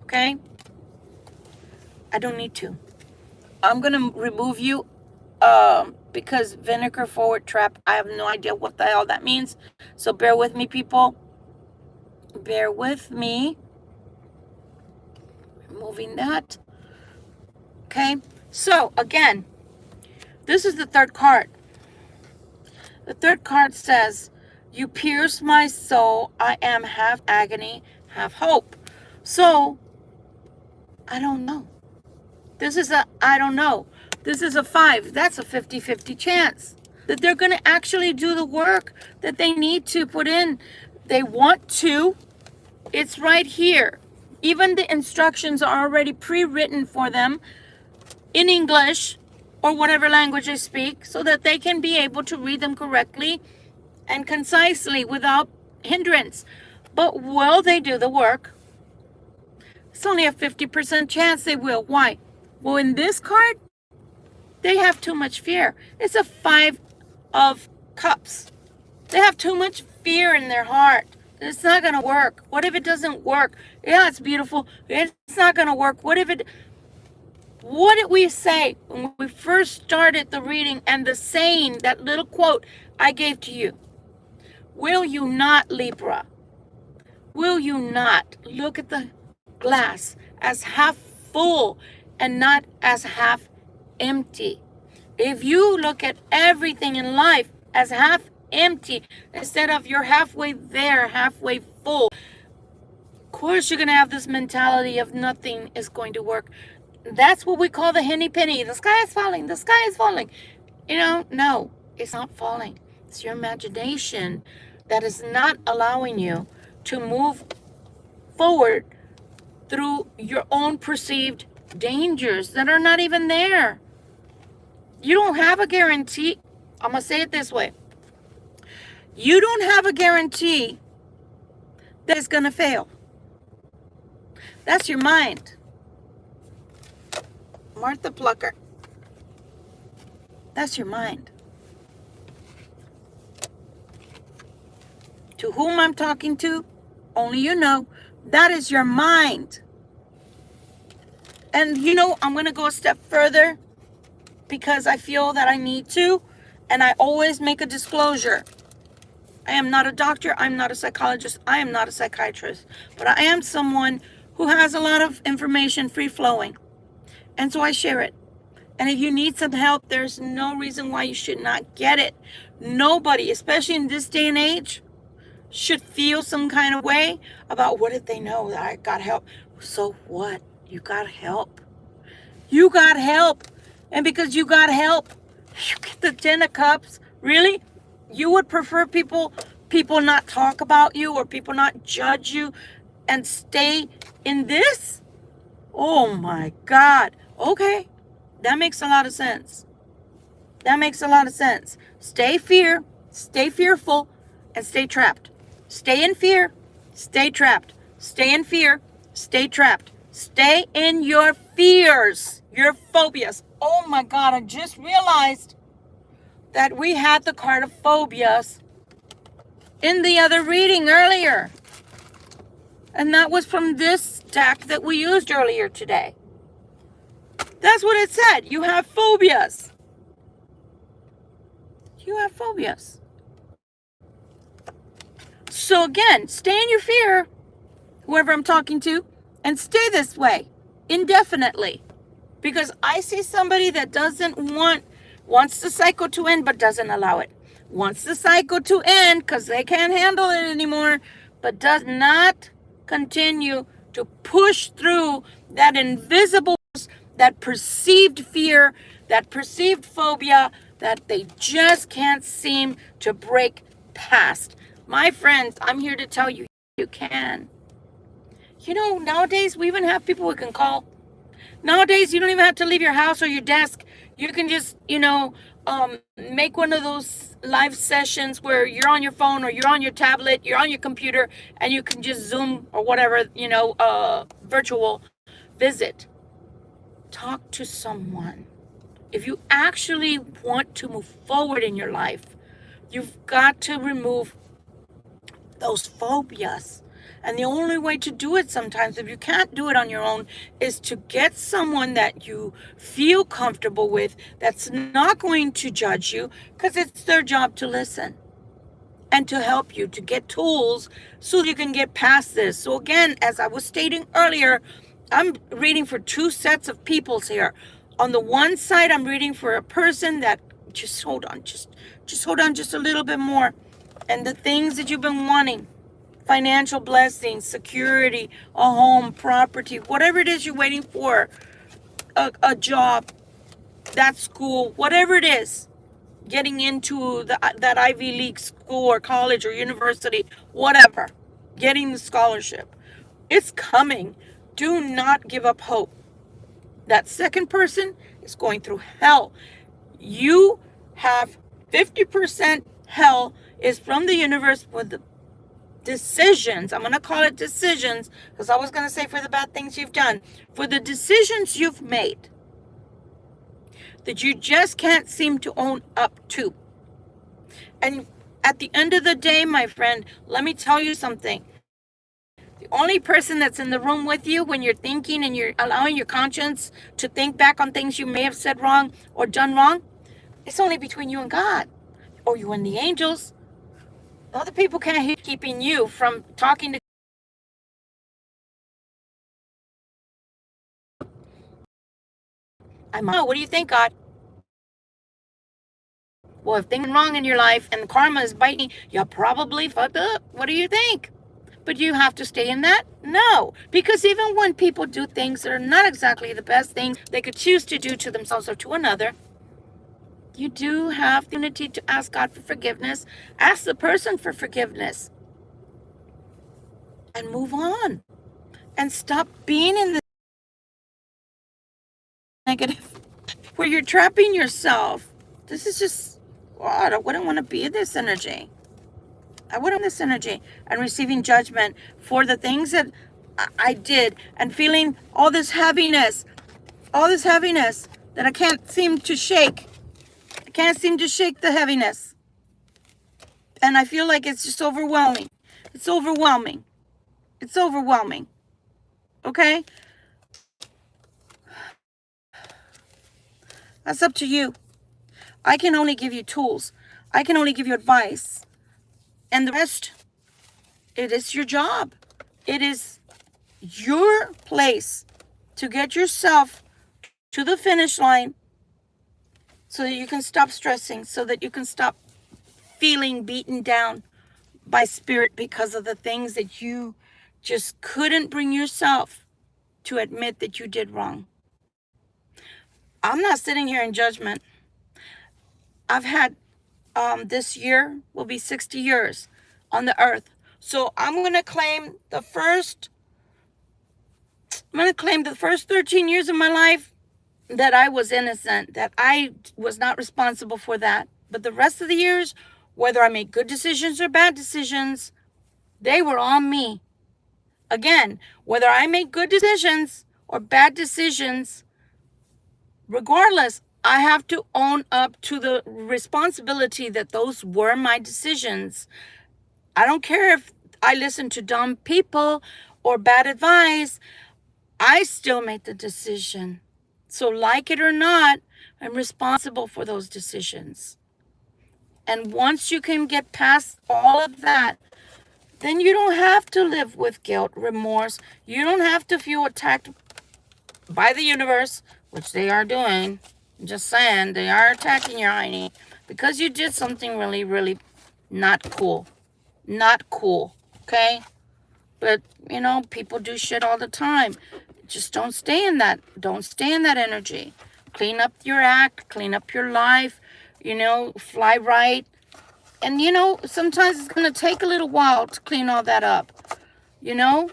[SPEAKER 1] Okay? I don't need to. I'm going to remove you because vinegar forward trap, I have no idea what the hell that means. So bear with me, people. Bear with me. Removing that. Okay, so again, this is the third card. The third card says, you pierce my soul. I am half agony, half hope. So, I don't know. This is I don't know. This is a 5. That's a 50-50 chance that they're going to actually do the work that they need to put in. They want to. It's right here. Even the instructions are already pre-written for them in English or whatever language they speak, so that they can be able to read them correctly and concisely without hindrance. But will they do the work? It's only a 50% chance they will. Why? Well, in this card, they have too much fear. It's a 5 of Cups. They have too much fear in their heart. It's not going to work. What if it doesn't work? Yeah, it's beautiful. It's not going to work. What did we say when we first started the reading and the saying, that little quote I gave to you? Will you not, Libra? Will you not look at the glass as half full and not as half empty? If you look at everything in life as half empty instead of you're halfway there, halfway full, of course you're going to have this mentality of nothing is going to work. That's what we call the henny penny. The sky is falling. The sky is falling. No, it's not falling. It's your imagination that is not allowing you to move forward through your own perceived dangers that are not even there. You don't have a guarantee. I'm going to say it this way. You don't have a guarantee that it's going to fail. That's your mind. Martha Plucker. That's your mind. To whom I'm talking to, only you know. That is your mind. And I'm going to go a step further because I feel that I need to. And I always make a disclosure. I am not a doctor. I'm not a psychologist. I am not a psychiatrist. But I am someone who has a lot of information free flowing. And so I share it. And if you need some help, there's no reason why you should not get it. Nobody, especially in this day and age, should feel some kind of way about what if they know that I got help. So what? You got help. You got help. And because you got help, you get the 10 of Cups. Really? You would prefer people not talk about you or people not judge you and stay in this? Oh my God. Okay. That makes a lot of sense. That makes a lot of sense. Stay fearful, and stay trapped. Stay in fear, stay trapped. Stay in fear, stay trapped. Stay in your fears, your phobias. Oh my God, I just realized that we had the card of phobias in the other reading earlier. And that was from this deck that we used earlier today. That's what it said. You have phobias. You have phobias. So again, stay in your fear, whoever I'm talking to, and stay this way indefinitely. Because I see somebody that wants the cycle to end but doesn't allow it. wants the cycle to end because they can't handle it anymore, but does not continue to push through that invisible, that perceived fear, that perceived phobia that they just can't seem to break past. My friends, I'm here to tell you, you can. You know, nowadays we even have people we can call. Nowadays, you don't even have to leave your house or your desk. You can just, make one of those live sessions where you're on your phone or you're on your tablet, you're on your computer, and you can just Zoom or whatever, virtual visit. Talk to someone. If you actually want to move forward in your life, you've got to remove those phobias. And the only way to do it sometimes, if you can't do it on your own, is to get someone that you feel comfortable with, that's not going to judge you, because it's their job to listen and to help you to get tools so you can get past this. So again, as I was stating earlier, I'm reading for two sets of peoples here. On the one side, I'm reading for a person that, just hold on, just hold on just a little bit more. And the things that you've been wanting, financial blessings, security, a home, property, whatever it is you're waiting for, a job, that school, whatever it is, getting into that Ivy League school or college or university, whatever, getting the scholarship. It's coming. Do not give up hope. That second person is going through hell. You have 50% hell is from the universe for the decisions. I'm going to call it decisions because I was going to say for the bad things you've done. For the decisions you've made that you just can't seem to own up to. And at the end of the day, my friend, let me tell you something. The only person that's in the room with you when you're thinking and you're allowing your conscience to think back on things you may have said wrong or done wrong, it's only between you and God, or you and the angels. Other people can't hear, keeping you from talking to. What do you think, God? Well, if things are wrong in your life and karma is biting, you're probably fucked up. What do you think? But you have to stay in that? No. Because even when people do things that are not exactly the best things they could choose to do to themselves or to another, you do have the opportunity to ask God for forgiveness. Ask the person for forgiveness. And move on. And stop being in the negative where you're trapping yourself. This is just, God, I wouldn't want to be in this energy. I wouldn't this energy and receiving judgment for the things that I did and feeling all this heaviness that I can't seem to shake. I can't seem to shake the heaviness. And I feel like it's just overwhelming. It's overwhelming. It's overwhelming. Okay? That's up to you. I can only give you tools. I can only give you advice. And the rest, it is your job. It is your place to get yourself to the finish line so that you can stop stressing, so that you can stop feeling beaten down by spirit because of the things that you just couldn't bring yourself to admit that you did wrong. I'm not sitting here in judgment. I've had this year will be 60 years on the earth. So I'm going to claim the first 13 years of my life that I was innocent, that I was not responsible for that. But the rest of the years, whether I made good decisions or bad decisions, they were on me. Again, whether I made good decisions or bad decisions, regardless, I have to own up to the responsibility that those were my decisions. I don't care if I listened to dumb people or bad advice. I still made the decision. So like it or not, I'm responsible for those decisions. And once you can get past all of that, then you don't have to live with guilt, remorse. You don't have to feel attacked by the universe, which they are doing. I'm just saying, they are attacking your hiney. because you did something really, really not cool. Not cool, okay? But, you know, people do shit all the time. Just don't stay in that. Don't stay in that energy. Clean up your act. Clean up your life. You know, fly right. And, you know, sometimes it's going to take a little while to clean all that up. You know,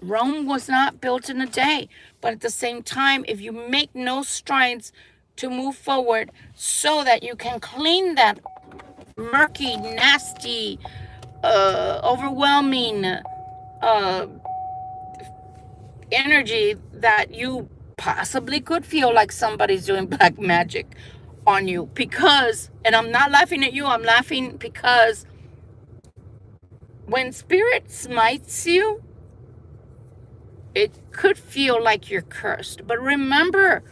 [SPEAKER 1] Rome was not built in a day. But at the same time, if you make no strides to move forward so that you can clean that murky, nasty, overwhelming energy that you possibly could feel like somebody's doing black magic on you, because, and I'm not laughing at you, I'm laughing because when spirit smites you, it could feel like you're cursed. But remember,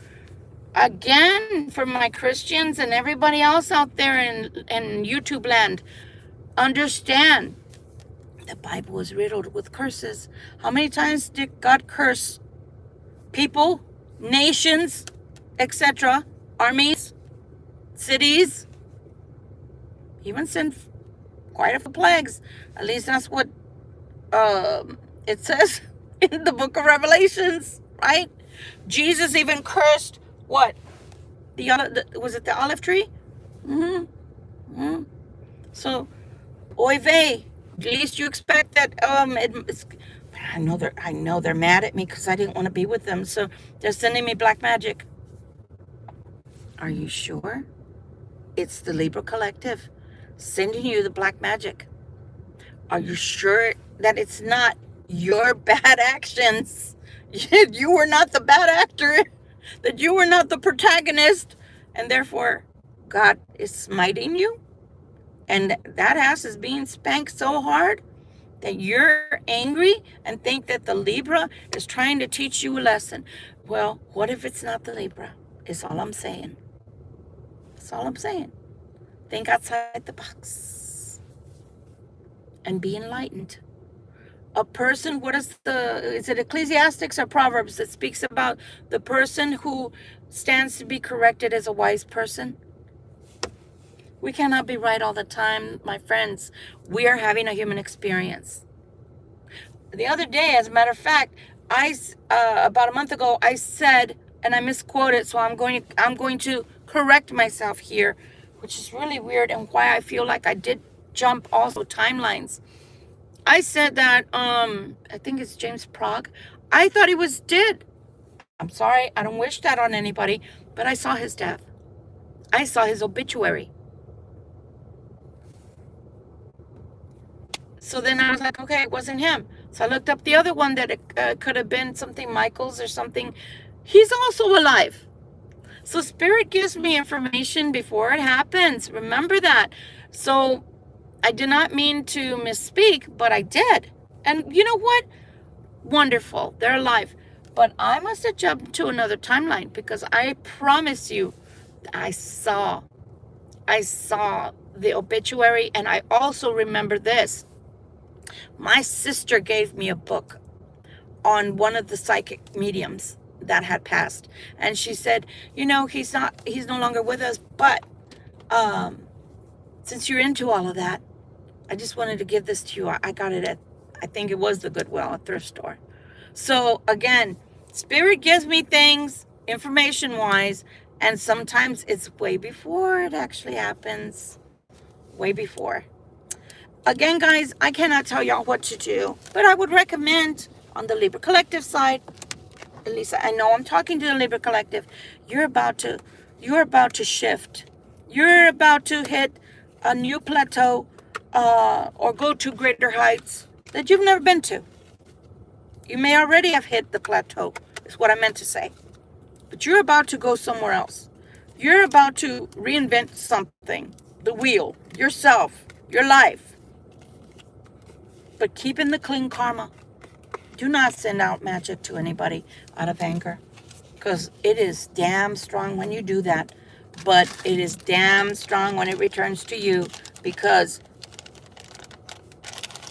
[SPEAKER 1] again, for my Christians and everybody else out there in YouTube land, understand the Bible is riddled with curses. How many times did God curse people, nations, etc., armies, cities? Even sent quite a few plagues. At least that's what it says in the book of Revelations, right? Jesus even cursed what? Was it the olive tree? Mm-hmm. Mm-hmm. So, oy vey. At least you expect that. I know they're mad at me because I didn't want to be with them, so they're sending me black magic. Are you sure? It's the Libra Collective sending you the black magic. Are you sure that it's not your bad actions? You were not the bad actor, that you were not the protagonist, and therefore God is smiting you? And that ass is being spanked so hard that you're angry and think that the Libra is trying to teach you a lesson. Well, what if it's not the Libra? Is all I'm saying. That's all I'm saying. Think outside the box and be enlightened. A person, is it Ecclesiastics or Proverbs that speaks about the person who stands to be corrected as a wise person? We cannot be right all the time, my friends. We are having a human experience. The other day, as a matter of fact, about a month ago, I said, and I misquoted, so I'm going to correct myself here, which is really weird, and why I feel like I did jump also timelines. I said that, I think it's James Prague. I thought he was dead. I'm sorry, I don't wish that on anybody, but I saw his death. I saw his obituary. So then I was like, okay, it wasn't him. So I looked up the other one that it could have been something Michaels or something. He's also alive. So Spirit gives me information before it happens. Remember that. So I did not mean to misspeak, but I did. And you know what? Wonderful. They're alive. But I must have jumped to another timeline, because I promise you, I saw the obituary, and I also remember this. My sister gave me a book on one of the psychic mediums that had passed, and she said, you know, he's no longer with us, but since you're into all of that, I just wanted to give this to you. I got it at, I think it was the Goodwill, a thrift store. So again, Spirit gives me things information wise, and sometimes it's way before it actually happens. Way before. Again, guys, I cannot tell y'all what to do, but I would recommend on the Libra Collective side, at least I know I'm talking to the Libra Collective, you're about to shift. You're about to hit a new plateau, or go to greater heights that you've never been to. You may already have hit the plateau, is what I meant to say. But you're about to go somewhere else. You're about to reinvent something, the wheel, yourself, your life. But keep in the clean karma. Do not send out magic to anybody out of anger, because it is damn strong when you do that. But it is damn strong when it returns to you, because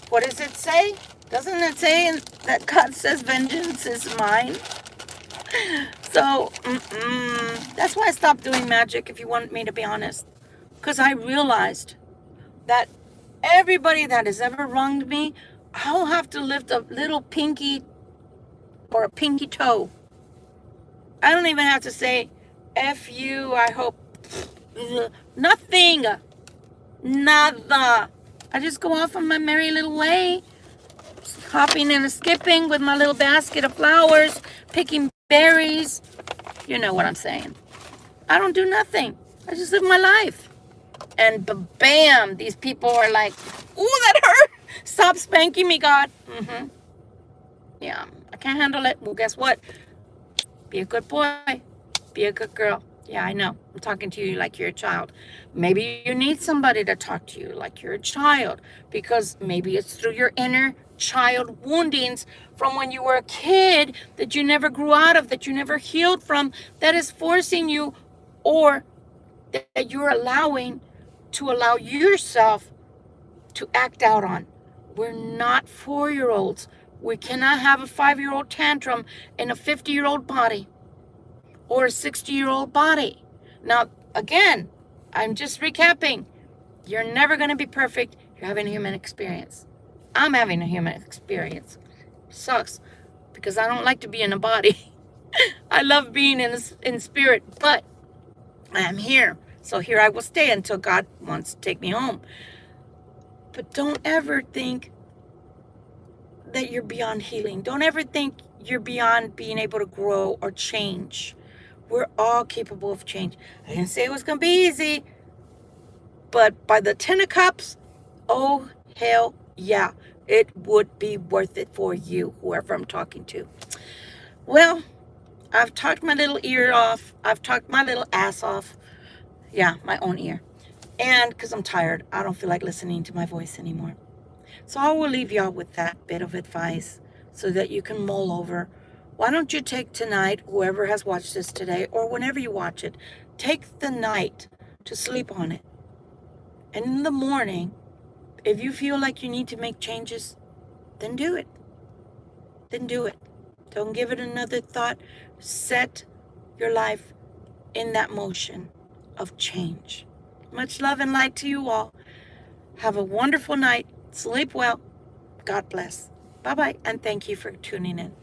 [SPEAKER 1] what does it say? Doesn't it say that God says vengeance is mine? So, that's why I stopped doing magic, if you want me to be honest. because I realized that everybody that has ever wronged me, I'll have to lift a little pinky or a pinky toe. I don't even have to say, F you, I hope. Nothing. Nada. I just go off on my merry little way, hopping and skipping with my little basket of flowers, picking berries. You know what I'm saying. I don't do nothing. I just live my life. And bam, these people are like, ooh, that hurt. Stop spanking me, God. Yeah, I can't handle it. Well, guess what? Be a good boy. Be a good girl. Yeah, I know. I'm talking to you like you're a child. Maybe you need somebody to talk to you like you're a child, because maybe it's through your inner child woundings from when you were a kid that you never grew out of, that you never healed from, that is forcing you, or that you're allowing to allow yourself to act out on. We're not 4-year-olds. We cannot have a 5-year-old tantrum in a 50-year-old body or a 60-year-old body. Now, again, I'm just recapping. You're never going to be perfect. You're having a human experience. I'm having a human experience. Sucks, because I don't like to be in a body. I love being in spirit, but I am here. So here I will stay until God wants to take me home. But don't ever think that you're beyond healing. Don't ever think you're beyond being able to grow or change. We're all capable of change. I didn't say it was going to be easy, but by the 10 of cups, oh, hell yeah, it would be worth it for you, whoever I'm talking to. Well, I've talked my little ear off. I've talked my little ass off. Yeah, my own ear. And because I'm tired, I don't feel like listening to my voice anymore. So I will leave y'all with that bit of advice so that you can mull over. Why don't you take tonight, whoever has watched this today, or whenever you watch it, take the night to sleep on it. And in the morning, if you feel like you need to make changes, then do it. Then do it. Don't give it another thought. Set your life in that motion of change. Much love and light to you all. Have a wonderful night. Sleep well. God bless. Bye-bye, and thank you for tuning in.